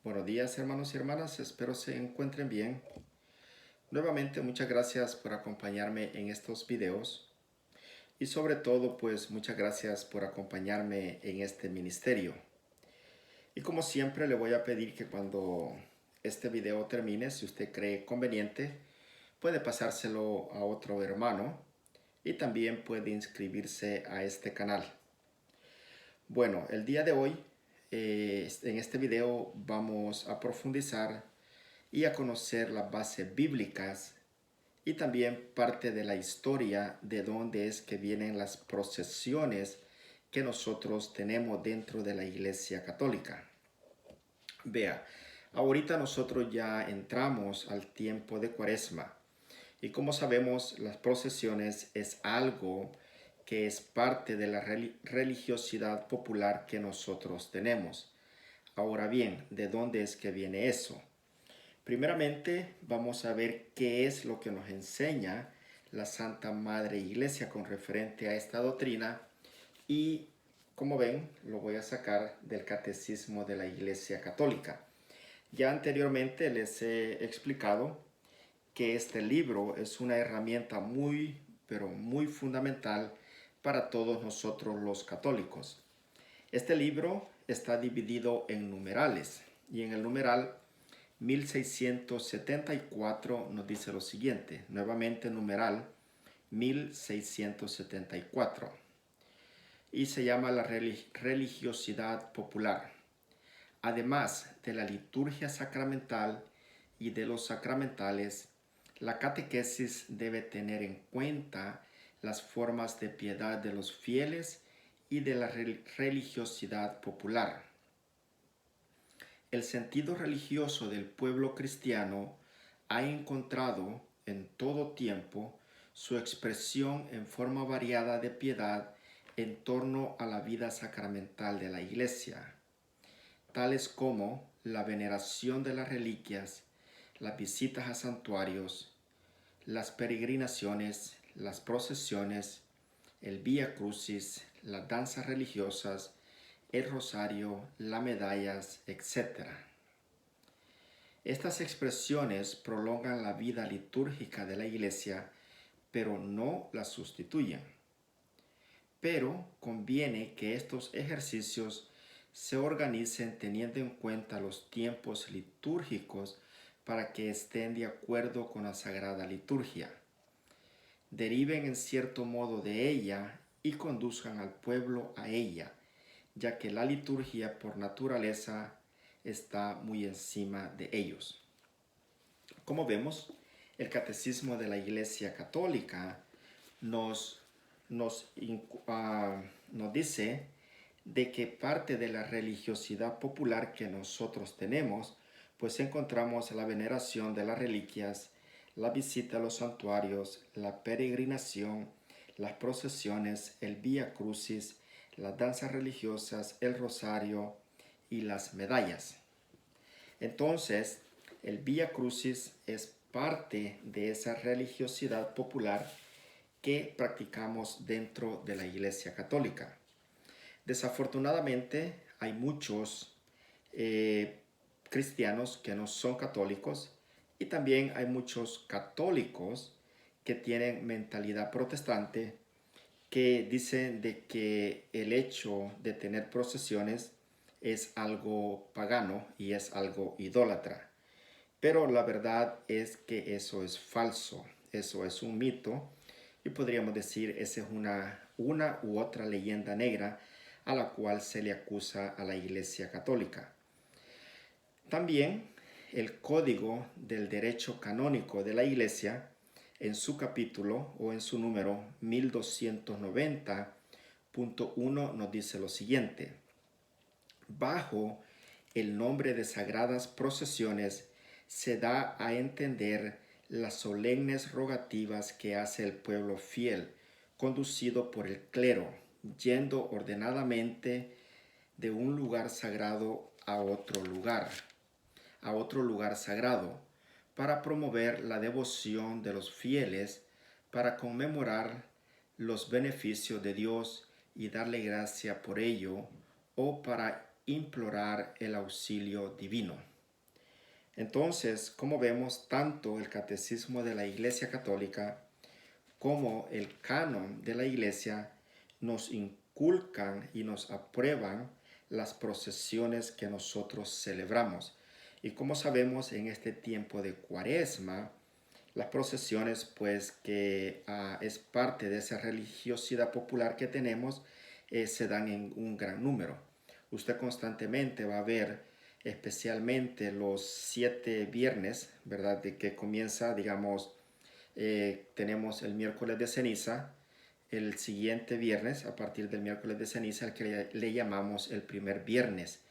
Buenos días hermanos y hermanas, espero se encuentren bien. Nuevamente muchas gracias por acompañarme en estos videos y sobre todo pues muchas gracias por acompañarme en este ministerio. Y como siempre le voy a pedir que cuando este video termine, si usted cree conveniente, puede pasárselo a otro hermano y también puede inscribirse a este canal. Bueno, el día de hoy en este video vamos a profundizar y a conocer las bases bíblicas y también parte de la historia de dónde es que vienen las procesiones que nosotros tenemos dentro de la Iglesia Católica. Vea, ahorita nosotros ya entramos al tiempo de Cuaresma y como sabemos las procesiones es algo que es parte de la religiosidad popular que nosotros tenemos. Ahora bien, ¿de dónde es que viene eso? Primeramente, vamos a ver qué es lo que nos enseña la Santa Madre Iglesia con referente a esta doctrina y, como ven, lo voy a sacar del Catecismo de la Iglesia Católica. Ya anteriormente les he explicado que este libro es una herramienta muy, pero muy fundamental para todos nosotros los católicos. Este libro está dividido en numerales y en el numeral 1674 nos dice lo siguiente, nuevamente numeral 1674, y se llama la religiosidad popular. Además de la liturgia sacramental y de los sacramentales, la catequesis debe tener en cuenta las formas de piedad de los fieles y de la religiosidad popular. El sentido religioso del pueblo cristiano ha encontrado en todo tiempo su expresión en forma variada de piedad en torno a la vida sacramental de la Iglesia, tales como la veneración de las reliquias, las visitas a santuarios, las peregrinaciones, las procesiones, el Vía Crucis, las danzas religiosas, el rosario, las medallas, etc. Estas expresiones prolongan la vida litúrgica de la Iglesia, pero no la sustituyen. Pero conviene que estos ejercicios se organicen teniendo en cuenta los tiempos litúrgicos para que estén de acuerdo con la Sagrada Liturgia, deriven en cierto modo de ella y conduzcan al pueblo a ella, ya que la liturgia por naturaleza está muy encima de ellos. Como vemos, el Catecismo de la Iglesia Católica nos dice de que parte de la religiosidad popular que nosotros tenemos, pues encontramos la veneración de las reliquias, la visita a los santuarios, la peregrinación, las procesiones, el Vía Crucis, las danzas religiosas, el rosario y las medallas. Entonces, el Vía Crucis es parte de esa religiosidad popular que practicamos dentro de la Iglesia Católica. Desafortunadamente, hay muchos cristianos que no son católicos y también hay muchos católicos que tienen mentalidad protestante que dicen de que el hecho de tener procesiones es algo pagano y es algo idólatra. Pero la verdad es que eso es falso, eso es un mito y podríamos decir esa es una u otra leyenda negra a la cual se le acusa a la Iglesia Católica. También el Código del Derecho Canónico de la Iglesia, en su capítulo o en su número 1290.1 nos dice lo siguiente: bajo el nombre de sagradas procesiones se da a entender las solemnes rogativas que hace el pueblo fiel, conducido por el clero, yendo ordenadamente de un lugar sagrado a otro lugar sagrado, para promover la devoción de los fieles, para conmemorar los beneficios de Dios y darle gracia por ello, o para implorar el auxilio divino. Entonces, como vemos, tanto el catecismo de la Iglesia Católica como el canon de la Iglesia nos inculcan y nos aprueban las procesiones que nosotros celebramos. Y como sabemos, en este tiempo de Cuaresma, las procesiones, pues que es parte de esa religiosidad popular que tenemos, se dan en un gran número. Usted constantemente va a ver, especialmente los 7 viernes, ¿verdad? De que comienza, digamos, tenemos el miércoles de ceniza, el siguiente viernes, a partir del miércoles de ceniza, al que le llamamos el primer viernes.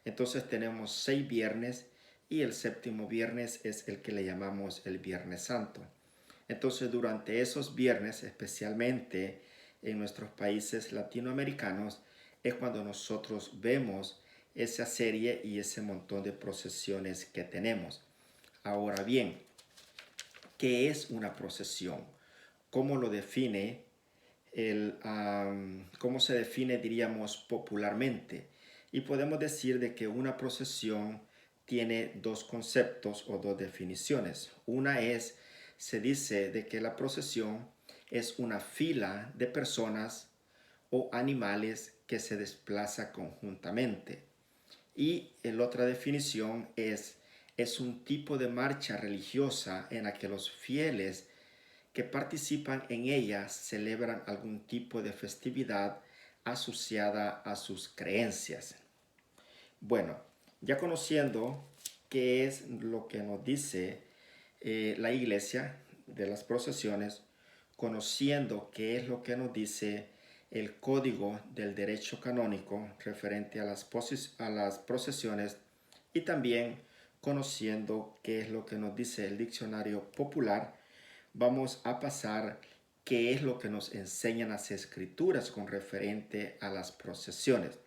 Entonces tenemos 6 viernes y el séptimo viernes es el que le llamamos el Viernes Santo. Entonces durante esos viernes, especialmente en nuestros países latinoamericanos, es cuando nosotros vemos esa serie y ese montón de procesiones que tenemos. Ahora bien, ¿qué es una procesión? ¿Cómo lo define cómo se define, diríamos, popularmente? Y podemos decir de que una procesión tiene dos conceptos o dos definiciones. Una es, se dice de que la procesión es una fila de personas o animales que se desplaza conjuntamente. Y la otra definición es un tipo de marcha religiosa en la que los fieles que participan en ella celebran algún tipo de festividad asociada a sus creencias. Bueno, ya conociendo qué es lo que nos dice la iglesia de las procesiones, conociendo qué es lo que nos dice el código del derecho canónico referente a las procesiones y también conociendo qué es lo que nos dice el diccionario popular, vamos a pasar qué es lo que nos enseñan las escrituras con referente a las procesiones.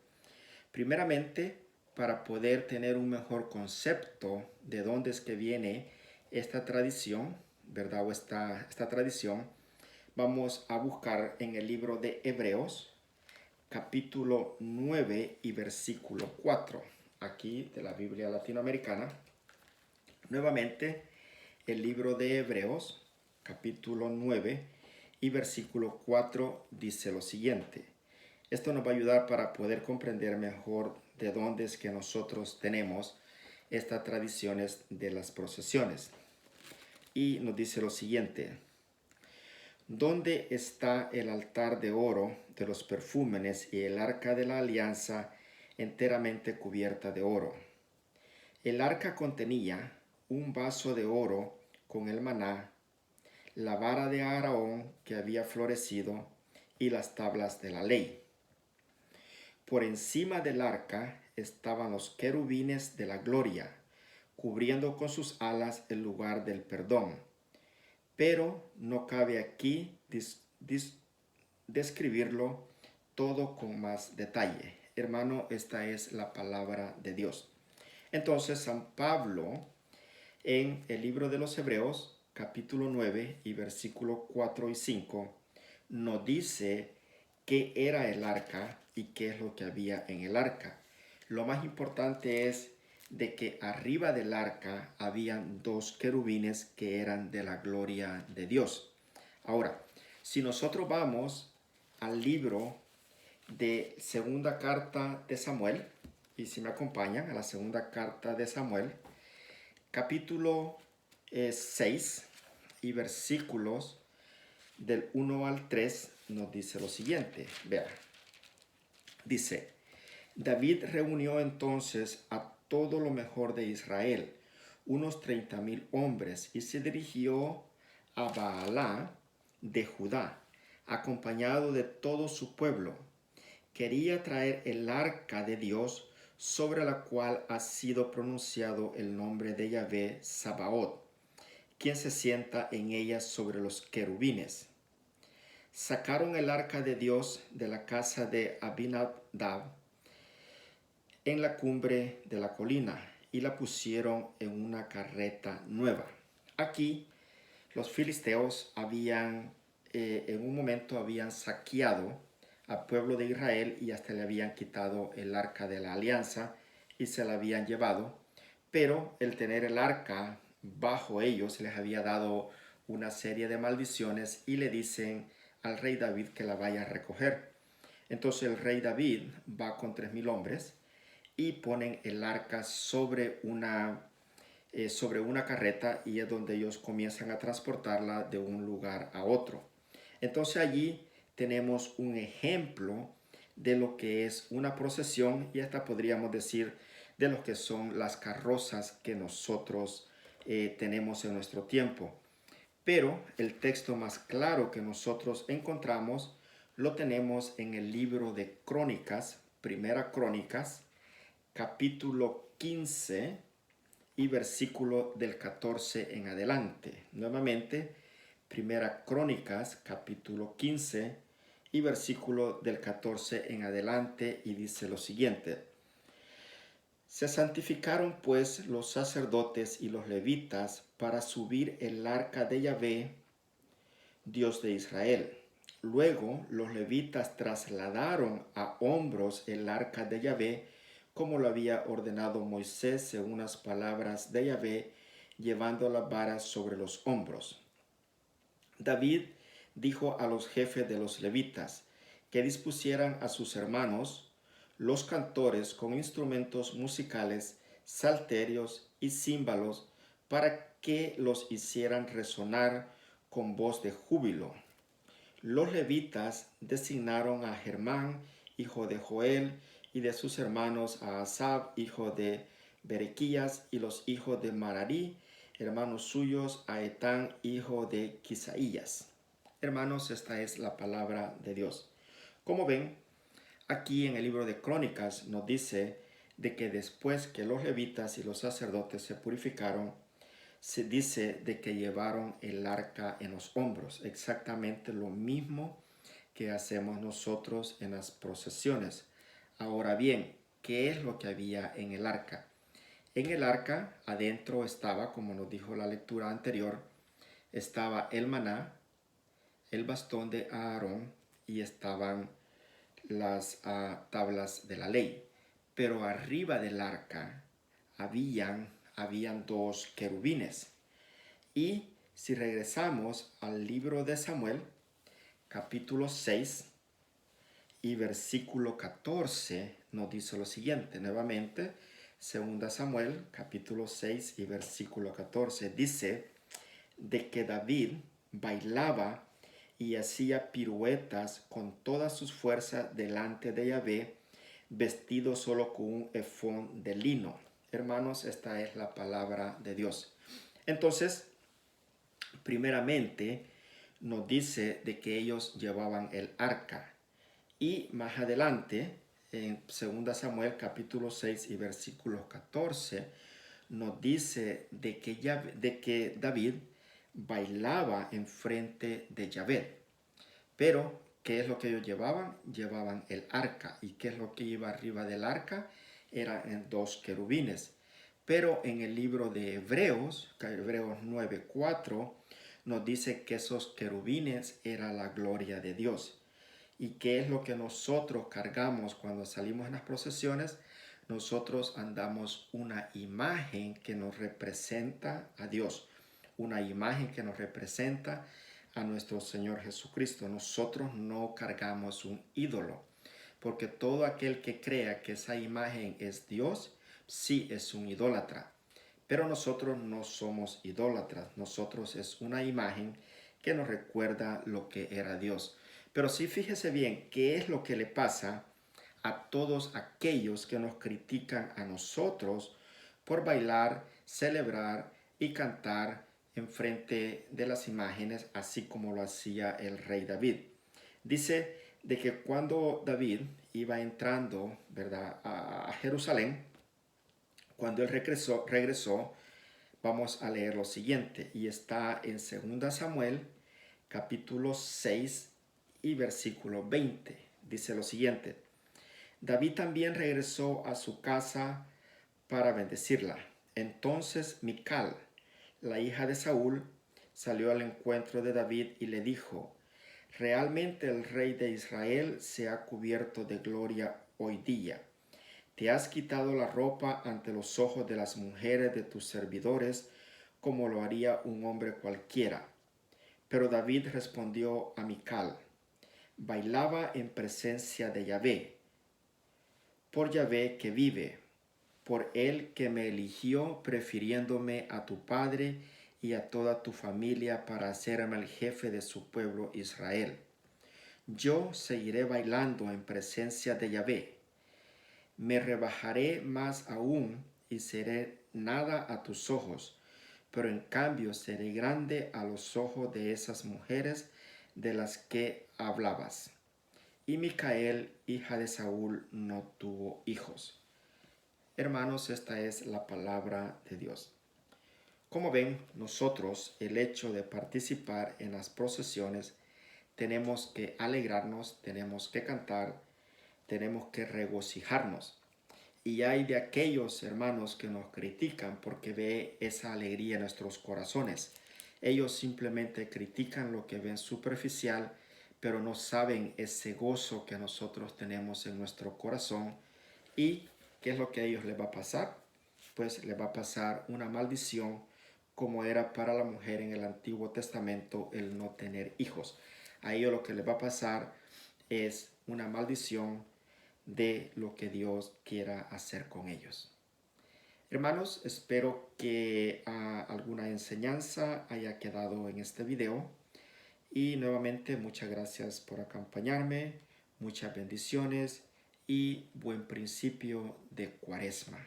Primeramente, para poder tener un mejor concepto de dónde es que viene esta tradición, ¿verdad? O esta tradición, vamos a buscar en el libro de Hebreos, capítulo 9 y versículo 4, aquí de la Biblia latinoamericana. Nuevamente, el libro de Hebreos, capítulo 9 y versículo 4 dice lo siguiente. Esto nos va a ayudar para poder comprender mejor de dónde es que nosotros tenemos estas tradiciones de las procesiones. Y nos dice lo siguiente. ¿Dónde está el altar de oro de los perfúmenes y el arca de la alianza enteramente cubierta de oro? El arca contenía un vaso de oro con el maná, la vara de Aarón que había florecido y las tablas de la ley. Por encima del arca estaban los querubines de la gloria, cubriendo con sus alas el lugar del perdón. Pero no cabe aquí describirlo todo con más detalle. Hermano, esta es la palabra de Dios. Entonces, San Pablo, en el libro de los Hebreos, capítulo 9 y versículo 4 y 5, nos dice qué era el arca y qué es lo que había en el arca. Lo más importante es de que arriba del arca habían 2 querubines que eran de la gloria de Dios. Ahora, si nosotros vamos al libro de segunda carta de Samuel, y si me acompañan a la segunda carta de Samuel, capítulo 6 y versículos del 1 al 3 nos dice lo siguiente. Vea, dice, David reunió entonces a todo lo mejor de Israel, unos 30,000 hombres, y se dirigió a Baalá de Judá, acompañado de todo su pueblo. Quería traer el arca de Dios, sobre la cual ha sido pronunciado el nombre de Yahvé Sabaoth, quien se sienta en ella sobre los querubines. Sacaron el arca de Dios de la casa de Abinadab en la cumbre de la colina y la pusieron en una carreta nueva. Aquí los filisteos en un momento habían saqueado al pueblo de Israel y hasta le habían quitado el arca de la alianza y se la habían llevado, pero el tener el arca bajo ellos les había dado una serie de maldiciones y le dicen al rey David que la vaya a recoger. Entonces el rey David va con 3,000 hombres y ponen el arca sobre una carreta, y es donde ellos comienzan a transportarla de un lugar a otro. Entonces allí tenemos un ejemplo de lo que es una procesión, y hasta podríamos decir de lo que son las carrozas que nosotros tenemos en nuestro tiempo. Pero el texto más claro que nosotros encontramos lo tenemos en el libro de Crónicas, Primera Crónicas, capítulo 15 y versículo del 14 en adelante. Nuevamente, Primera Crónicas, capítulo 15 y versículo del 14 en adelante, y dice lo siguiente: Se santificaron pues los sacerdotes y los levitas para subir el arca de Yahvé, Dios de Israel. Luego los levitas trasladaron a hombros el arca de Yahvé, como lo había ordenado Moisés según las palabras de Yahvé, llevando las varas sobre los hombros. David dijo a los jefes de los levitas que dispusieran a sus hermanos, los cantores, con instrumentos musicales, salterios y címbalos, para que los hicieran resonar con voz de júbilo. Los levitas designaron a Germán, hijo de Joel, y de sus hermanos a Asaf, hijo de Berequías, y los hijos de Mararí, hermanos suyos, a Etán, hijo de Quisaías. Hermanos, esta es la palabra de Dios. Como ven, aquí en el libro de Crónicas nos dice de que después que los levitas y los sacerdotes se purificaron, se dice de que llevaron el arca en los hombros, exactamente lo mismo que hacemos nosotros en las procesiones. Ahora bien, ¿qué es lo que había en el arca? En el arca adentro estaba, como nos dijo la lectura anterior, estaba el maná, el bastón de Aarón, y estaban las tablas de la ley. Pero arriba del arca habían dos querubines. Y si regresamos al libro de Samuel, capítulo 6 y versículo 14, nos dice lo siguiente. Nuevamente, 2 Samuel, capítulo 6 y versículo 14, dice de que David bailaba y hacía piruetas con todas sus fuerzas delante de Yahvé, vestido solo con un efón de lino. Hermanos, esta es la palabra de Dios. Entonces, primeramente nos dice de que ellos llevaban el arca, y más adelante en 2 Samuel capítulo 6 y versículo 14 nos dice de que David bailaba enfrente de Yahvé. Pero ¿qué es lo que ellos llevaban? Llevaban el arca. ¿Y qué es lo que iba arriba del arca? Eran dos querubines. Pero en el libro de Hebreos, Hebreos 9:4, nos dice que esos querubines era la gloria de Dios. ¿Y qué es lo que nosotros cargamos cuando salimos en las procesiones? Nosotros andamos una imagen que nos representa a Dios, una imagen que nos representa a nuestro Señor Jesucristo. Nosotros no cargamos un ídolo, porque todo aquel que crea que esa imagen es Dios, sí es un idólatra. Pero nosotros no somos idólatras, nosotros es una imagen que nos recuerda lo que era Dios. Pero sí, fíjese bien, ¿qué es lo que le pasa a todos aquellos que nos critican a nosotros por bailar, celebrar y cantar en frente de las imágenes, así como lo hacía el rey David? Dice de que cuando David iba entrando, ¿verdad?, a Jerusalén, cuando él regresó, vamos a leer lo siguiente, y está en 2 Samuel, capítulo 6 y versículo 20. Dice lo siguiente: David también regresó a su casa para bendecirla. Entonces Mical, la hija de Saúl, salió al encuentro de David y le dijo: Realmente el rey de Israel se ha cubierto de gloria hoy día. Te has quitado la ropa ante los ojos de las mujeres de tus servidores, como lo haría un hombre cualquiera. Pero David respondió a Mical: bailaba en presencia de Yahvé, por Yahvé que vive, por él que me eligió, prefiriéndome a tu padre y a toda tu familia para hacerme el jefe de su pueblo Israel. Yo seguiré bailando en presencia de Yahvé. Me rebajaré más aún y seré nada a tus ojos, pero en cambio seré grande a los ojos de esas mujeres de las que hablabas. Y Micael, hija de Saúl, no tuvo hijos. Hermanos, esta es la palabra de Dios. Como ven, nosotros, el hecho de participar en las procesiones, tenemos que alegrarnos, tenemos que cantar, tenemos que regocijarnos. Y hay de aquellos hermanos que nos critican porque ve esa alegría en nuestros corazones. Ellos simplemente critican lo que ven superficial, pero no saben ese gozo que nosotros tenemos en nuestro corazón. ¿Y qué es lo que a ellos les va a pasar? Pues les va a pasar una maldición, como era para la mujer en el Antiguo Testamento el no tener hijos. A ellos lo que les va a pasar es una maldición de lo que Dios quiera hacer con ellos. Hermanos, espero que alguna enseñanza haya quedado en este video. Y nuevamente muchas gracias por acompañarme, muchas bendiciones y buen principio de Cuaresma.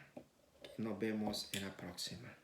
Nos vemos en la próxima.